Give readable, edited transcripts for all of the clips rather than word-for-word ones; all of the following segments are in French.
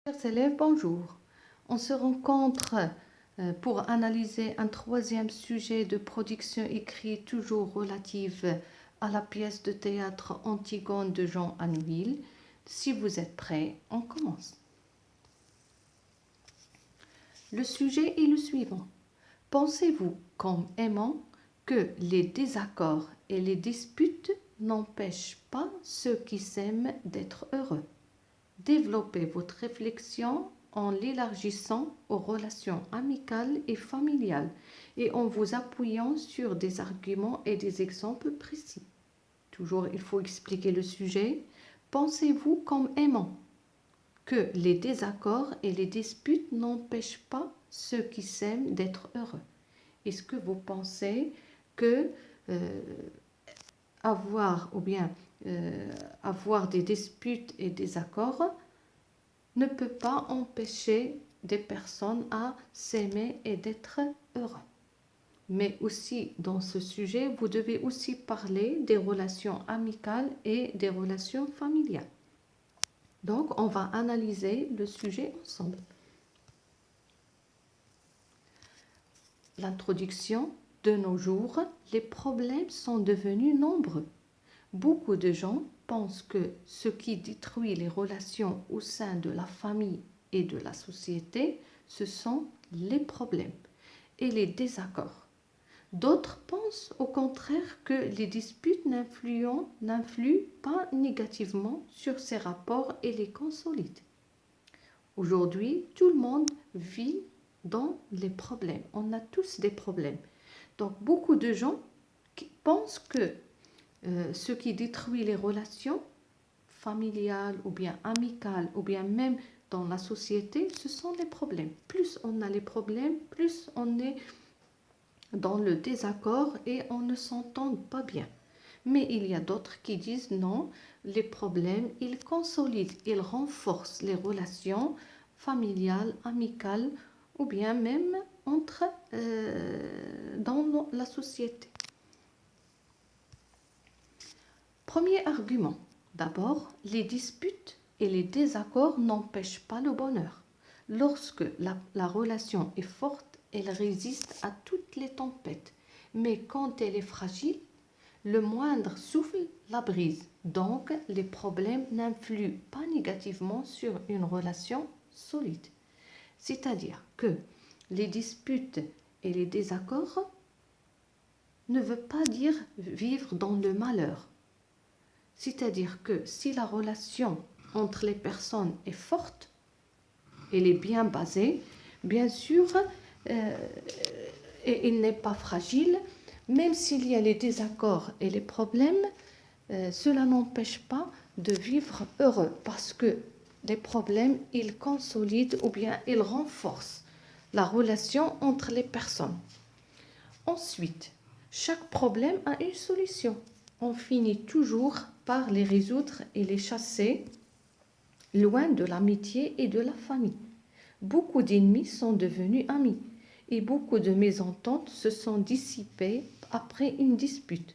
Chers élèves, bonjour. On se rencontre pour analyser un troisième sujet de production écrite toujours relative à la pièce de théâtre Antigone de Jean Anouilh. Si vous êtes prêts, on commence. Le sujet est le suivant. Pensez-vous, comme aimant, que les désaccords et les disputes n'empêchent pas ceux qui s'aiment d'être heureux? Développez votre réflexion en l'élargissant aux relations amicales et familiales et en vous appuyant sur des arguments et des exemples précis. Toujours, il faut expliquer le sujet. Pensez-vous comme aimant que les désaccords et les disputes n'empêchent pas ceux qui s'aiment d'être heureux? Est-ce que vous pensez que avoir des disputes et des accords ne peut pas empêcher des personnes à s'aimer et d'être heureux? Mais aussi dans ce sujet, vous devez aussi parler des relations amicales et des relations familiales. Donc, on va analyser le sujet ensemble. L'introduction. De nos jours, les problèmes sont devenus nombreux. Beaucoup de gens pensent que ce qui détruit les relations au sein de la famille et de la société, ce sont les problèmes et les désaccords. D'autres pensent au contraire que les disputes n'influent pas négativement sur ces rapports et les consolident. Aujourd'hui, tout le monde vit dans les problèmes. On a tous des problèmes. Donc, beaucoup de gens pensent que ce qui détruit les relations familiales ou bien amicales ou bien même dans la société, ce sont les problèmes. Plus on a les problèmes, plus on est dans le désaccord et on ne s'entend pas bien. Mais il y a d'autres qui disent non, les problèmes, ils consolident, ils renforcent les relations familiales, amicales ou bien même dans la société. Premier argument. D'abord, les disputes et les désaccords n'empêchent pas le bonheur. Lorsque la relation est forte, elle résiste à toutes les tempêtes. Mais quand elle est fragile, le moindre souffle la brise. Donc, les problèmes n'influent pas négativement sur une relation solide. C'est-à-dire que les disputes et les désaccords ne veulent pas dire vivre dans le malheur. C'est-à-dire que si la relation entre les personnes est forte, elle est bien basée, bien sûr, et il n'est pas fragile, même s'il y a les désaccords et les problèmes, cela n'empêche pas de vivre heureux parce que les problèmes, ils consolident ou bien ils renforcent la relation entre les personnes. Ensuite, chaque problème a une solution. On finit toujours par les résoudre et les chasser loin de l'amitié et de la famille. Beaucoup d'ennemis sont devenus amis et beaucoup de mésententes se sont dissipées après une dispute.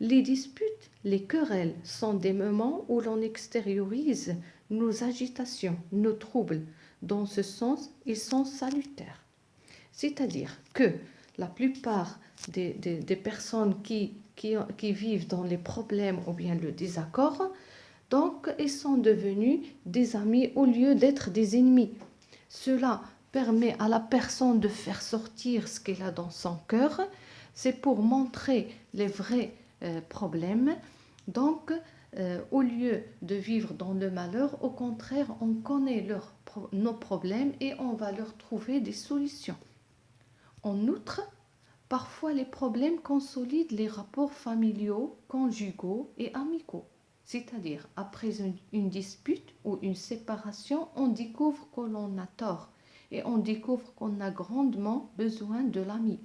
Les disputes, les querelles sont des moments où l'on extériorise nos agitations, nos troubles. Dans ce sens, ils sont salutaires. C'est-à-dire que la plupart des personnes qui vivent dans les problèmes ou bien le désaccord, donc ils sont devenus des amis au lieu d'être des ennemis. Cela permet à la personne de faire sortir ce qu'elle a dans son cœur. C'est pour montrer les vrais problèmes. Donc, au lieu de vivre dans le malheur, au contraire, on connaît nos problèmes et on va leur trouver des solutions. En outre, parfois les problèmes consolident les rapports familiaux, conjugaux et amicaux. C'est-à-dire, après une dispute ou une séparation, on découvre que l'on a tort et on découvre qu'on a grandement besoin de l'ami,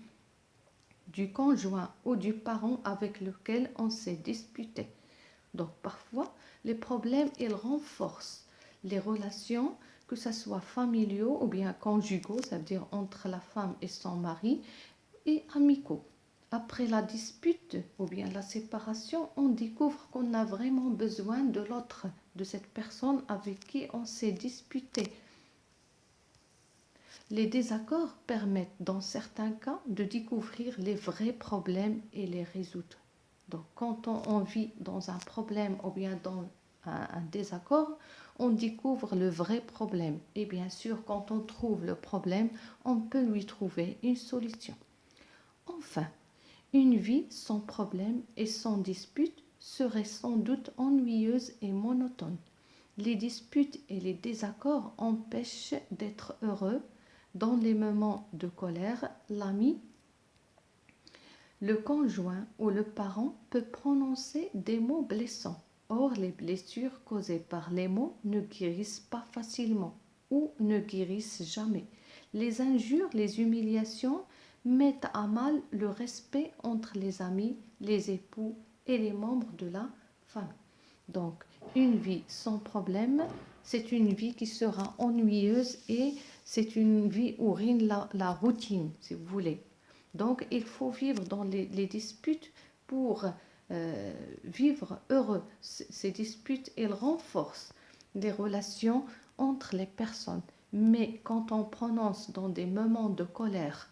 du conjoint ou du parent avec lequel on s'est disputé. Donc parfois, les problèmes, ils renforcent les relations, que ce soit familiaux ou bien conjugaux, c'est-à-dire entre la femme et son mari, et amicaux. Après la dispute ou bien la séparation, on découvre qu'on a vraiment besoin de l'autre, de cette personne avec qui on s'est disputé. Les désaccords permettent dans certains cas de découvrir les vrais problèmes et les résoudre. Donc quand on vit dans un problème ou bien dans un désaccord, on découvre le vrai problème. Et bien sûr, quand on trouve le problème, on peut lui trouver une solution. Enfin, une vie sans problème et sans dispute serait sans doute ennuyeuse et monotone. Les disputes et les désaccords empêchent d'être heureux. Dans les moments de colère, l'ami, le conjoint ou le parent peut prononcer des mots blessants. Or, les blessures causées par les mots ne guérissent pas facilement ou ne guérissent jamais. Les injures, les humiliations mettent à mal le respect entre les amis, les époux et les membres de la famille. Donc, une vie sans problème, c'est une vie qui sera ennuyeuse et c'est une vie où règne la routine, si vous voulez. Donc, il faut vivre dans les disputes pour vivre heureux. Ces disputes, elles renforcent les relations entre les personnes. Mais quand on prononce dans des moments de colère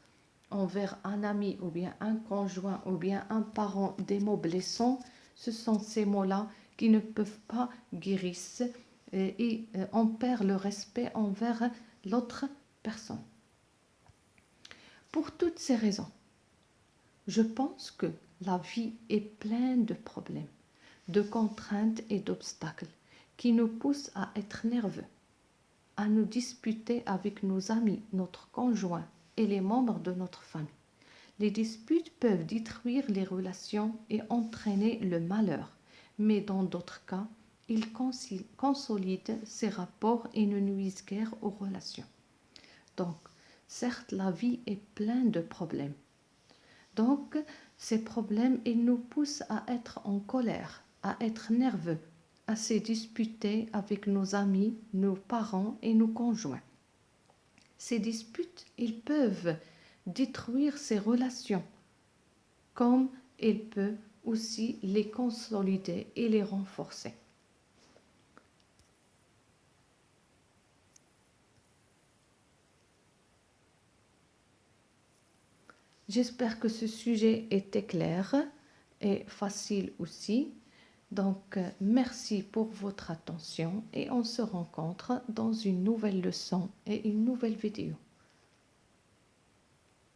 envers un ami ou bien un conjoint ou bien un parent des mots blessants, ce sont ces mots-là qui ne peuvent pas guérir et on perd le respect envers l'autre personne. Pour toutes ces raisons, je pense que la vie est pleine de problèmes, de contraintes et d'obstacles qui nous poussent à être nerveux, à nous disputer avec nos amis, notre conjoint et les membres de notre famille. Les disputes peuvent détruire les relations et entraîner le malheur, mais dans d'autres cas, ils consolident ces rapports et ne nuisent guère aux relations. Donc, certes, la vie est pleine de problèmes. Donc, ces problèmes, ils nous poussent à être en colère, à être nerveux, à se disputer avec nos amis, nos parents et nos conjoints. Ces disputes, ils peuvent détruire ces relations, comme ils peuvent aussi les consolider et les renforcer. J'espère que ce sujet était clair et facile aussi. Donc, merci pour votre attention et on se rencontre dans une nouvelle leçon et une nouvelle vidéo.